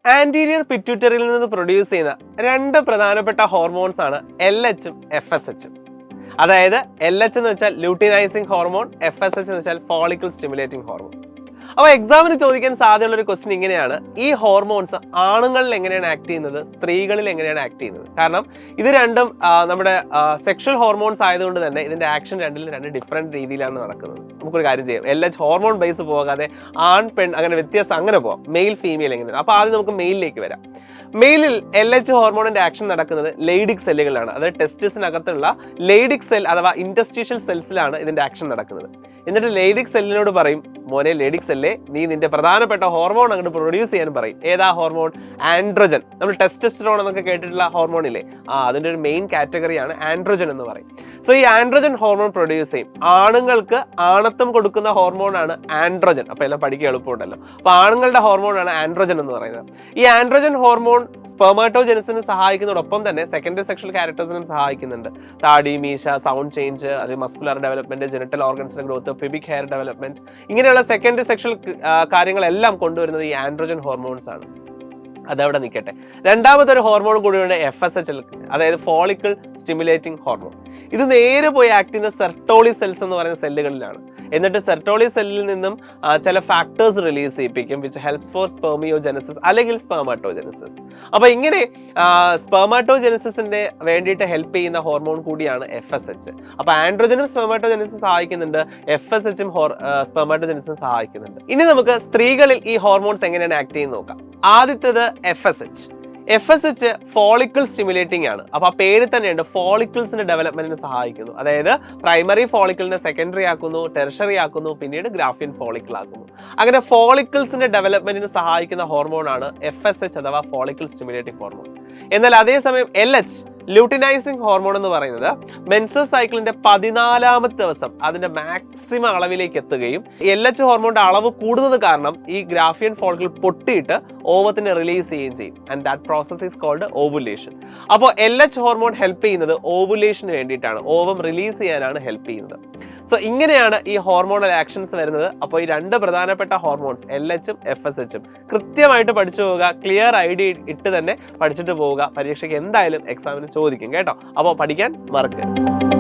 Anterior പിറ്റ്യൂട്ടറിയിൽ നിന്ന് produce ചെയ്യുന്ന രണ്ട് പ്രധാനപ്പെട്ട ഹോർമോൺസ് ആണ് LH ഉം FSH ഉം. അതായത് LH എന്ന് വെച്ചാൽ ലൂട്ടിനൈസിങ് ഹോർമോൺ, FSH എന്ന് വെച്ചാൽ ഫോളിക്കിൾ സ്റ്റിമുലേറ്റിംഗ് ഹോർമോൺ. അപ്പോൾ എക്സാമിന് ചോദിക്കാൻ സാധ്യതയുള്ള ഒരു ക്വസ്റ്റ്യൻ ഇങ്ങനെയാണ്: ഈ ഹോർമോൺസ് ആണുങ്ങളിൽ എങ്ങനെയാണ് ആക്ട് ചെയ്യുന്നത്, സ്ത്രീകളിൽ എങ്ങനെയാണ് ആക്ട് ചെയ്യുന്നത്? കാരണം ഇത് രണ്ടും നമ്മുടെ സെക്ഷൽ ഹോർമോൺസ് ആയതുകൊണ്ട് തന്നെ ഇതിന്റെ ആക്ഷൻ രണ്ടിലും രണ്ട് ഡിഫറെന്റ് രീതിയിലാണ് നടക്കുന്നത്. നമുക്കൊരു കാര്യം ചെയ്യാം, LH ഹോർമോൺ ബേസ് പോകാതെ ആൺ പെൺ അങ്ങനെ വ്യത്യാസം അങ്ങനെ പോകാം. മെയിൽ ഫീമെയിൽ എങ്ങനെയാണ്? അപ്പോൾ ആദ്യം നമുക്ക് മെയിലിലേക്ക് വരാം. മെയിലിൽ LH ഹോർമോണിന്റെ ആക്ഷൻ നടക്കുന്നത് ലെയ്ഡിക് സെല്ലുകളിലാണ്. അതായത് ടെസ്റ്റിസിനകത്തുള്ള ലെയ്ഡിക് സെൽ അഥവാ ഇൻറ്റർസ്റ്റീഷ്യൽ സെൽസിലാണ് ഇതിന്റെ ആക്ഷൻ നടക്കുന്നത്. എന്നിട്ട് ലെയ്ഡിക് സെല്ലിനോട് പറയും, മോനെ ലെയ്ഡിക് സെല്ലേ, നീ നിന്റെ പ്രധാനപ്പെട്ട ഹോർമോൺ അങ്ങോട്ട് പ്രൊഡ്യൂസ് ചെയ്യാൻ പറയും. ഏതാ ഹോർമോൺ? ആൻഡ്രോജൻ. നമ്മൾ ടെസ്റ്റോസ്റ്റെറോൺ എന്നൊക്കെ കേട്ടിട്ടുള്ള ഹോർമോൺ ഇല്ലേ, അതിന്റെ ഒരു മെയിൻ കാറ്റഗറിയാണ് ആൻഡ്രോജൻ എന്ന് പറയും. സോ ഈ ആൻഡ്രോജൻ ഹോർമോൺ പ്രൊഡ്യൂസ് ചെയ്യും. ആണുങ്ങൾക്ക് ആണത്വം കൊടുക്കുന്ന ഹോർമോണാണ് ആൻഡ്രോജൻ. അപ്പൊ എല്ലാം പഠിക്കുക എളുപ്പമുണ്ടല്ലോ. അപ്പൊ ആണുങ്ങളുടെ ഹോർമോണാണ് ആൻഡ്രോജൻ എന്ന് പറയുന്നത്. ഈ ആൻഡ്രോജൻ ഹോർമോൺ സ്പെർമാറ്റോജെനിസിന് സഹായിക്കുന്നതോടൊപ്പം തന്നെ സെക്കൻഡറി സെക്ഷൽ ക്യാരക്ടേഴ്സിനും സഹായിക്കുന്നുണ്ട്. താടി, മീശ, സൗണ്ട് ചേഞ്ച്, അത് മസ്കുലർ ഡെവലപ്മെന്റ്, ജെനിറ്റൽ ഓർഗൻസിന്റെ ഗ്രോത്ത്, പെബിക് ഹെയർ ഡെവലപ്മെന്റ്, ഇങ്ങനെയുള്ള സെക്കൻഡറി സെക്ഷൽ കാര്യങ്ങളെല്ലാം കൊണ്ടുവരുന്നത് ഈ ആൻഡ്രോജൻ ഹോർമോൺസ് ആണ്. അതവിടെ നിൽക്കട്ടെ. രണ്ടാമത്തെ ഒരു ഹോർമോൺ കൂടിയുണ്ട് FSH, അതായത് ഫോളിക്കിൾ സ്റ്റിമുലേറ്റിംഗ് ഹോർമോൺ. ഇത് നേരെ പോയി ആക്ട് ചെയ്യുന്ന സെർട്ടോളി സെൽസ് എന്ന് പറയുന്ന സെല്ലുകളിലാണ്. എന്നിട്ട് സെർട്ടോളി സെല്ലിൽ നിന്നും ചില ഫാക്ടേഴ്സ് റിലീസ് ചെയ്യിപ്പിക്കും, വിച്ച് ഹെൽപ്സ് ഫോർ സ്പെർമിയോജെനസിസ് അല്ലെങ്കിൽ സ്പെർമാറ്റോജെനസിസ്. അപ്പൊ ഇങ്ങനെ സ്പെർമാറ്റോജെനസിന്റെ വേണ്ടിയിട്ട് ഹെൽപ്പ് ചെയ്യുന്ന ഹോർമോൺ കൂടിയാണ് FSH. അപ്പൊ ആൻഡ്രോജനും സ്പെർമാറ്റോജെനസിസ് സഹായിക്കുന്നുണ്ട്, FSH ഉം സ്പെർമാറ്റോജെനസിസ് സഹായിക്കുന്നുണ്ട്. ഇനി നമുക്ക് സ്ത്രീകളിൽ ഈ ഹോർമോൺസ് എങ്ങനെയാണ് ആക്ട് ചെയ്യുന്നത് നോക്കാം. ആദ്യത്തേത് FSH ഫോളിക്കിൾ സ്റ്റിമുലേറ്റിംഗ് ആണ്. അപ്പൊ ആ പേര് തന്നെയുണ്ട്, ഫോളിക്കിൾസിന്റെ ഡെവലപ്മെന്റിന് സഹായിക്കുന്നു. അതായത് പ്രൈമറി ഫോളിക്കിളിനെ സെക്കൻഡറി ആക്കുന്നു, ടെർഷറി ആക്കുന്നു, പിന്നീട് ഗ്രാഫിയൻ ഫോളിക്കിൾ ആക്കുന്നു. അങ്ങനെ ഫോളിക്കിൾസിന്റെ ഡെവലപ്മെന്റിന് സഹായിക്കുന്ന ഹോർമോണാണ് FSH അഥവാ ഫോളിക്കിൾ സ്റ്റിമുലേറ്റിംഗ് ഹോർമോൺ. എന്നാൽ അതേസമയം LH ലൂട്ടിനൈസിങ് ഹോർമോൺ എന്ന് പറയുന്നത് മെൻസ്ട്രുവൽ സൈക്കിളിന്റെ 14ാമത്തെ ദിവസം അതിന്റെ മാക്സിമം അളവിലേക്ക് എത്തുകയും LH ഹോർമോണിന്റെ അളവ് കൂടുന്നത് കാരണം ഈ ഗ്രാഫിയൻ ഫോളിക്കിൾ പൊട്ടിയിട്ട് ഓവത്തിന് റിലീസ് ചെയ്യുകയും ചെയ്യും. And that process is called ovulation. അപ്പോൾ LH ഹോർമോൺ ഹെൽപ്പ് ചെയ്യുന്നത് ഓവുലേഷന് വേണ്ടിയിട്ടാണ്, ഓവം റിലീസ് ചെയ്യാനാണ് ഹെൽപ്പ് ചെയ്യുന്നത്. സോ ഇങ്ങനെയാണ് ഈ ഹോർമോണൽ ആക്ഷൻസ് വരുന്നത്. അപ്പോൾ ഈ രണ്ട് പ്രധാനപ്പെട്ട ഹോർമോൺസ് LH ഉം FSH ഉം കൃത്യമായിട്ട് പഠിച്ചു പോവുക. ക്ലിയർ ഐഡിയ ഇട്ട് തന്നെ പഠിച്ചിട്ട് പോവുക. പരീക്ഷയ്ക്ക് എന്തായാലും എക്സാമിന് ചോദിക്കും കേട്ടോ. അപ്പോൾ പഠിക്കാൻ മറക്കരുത്.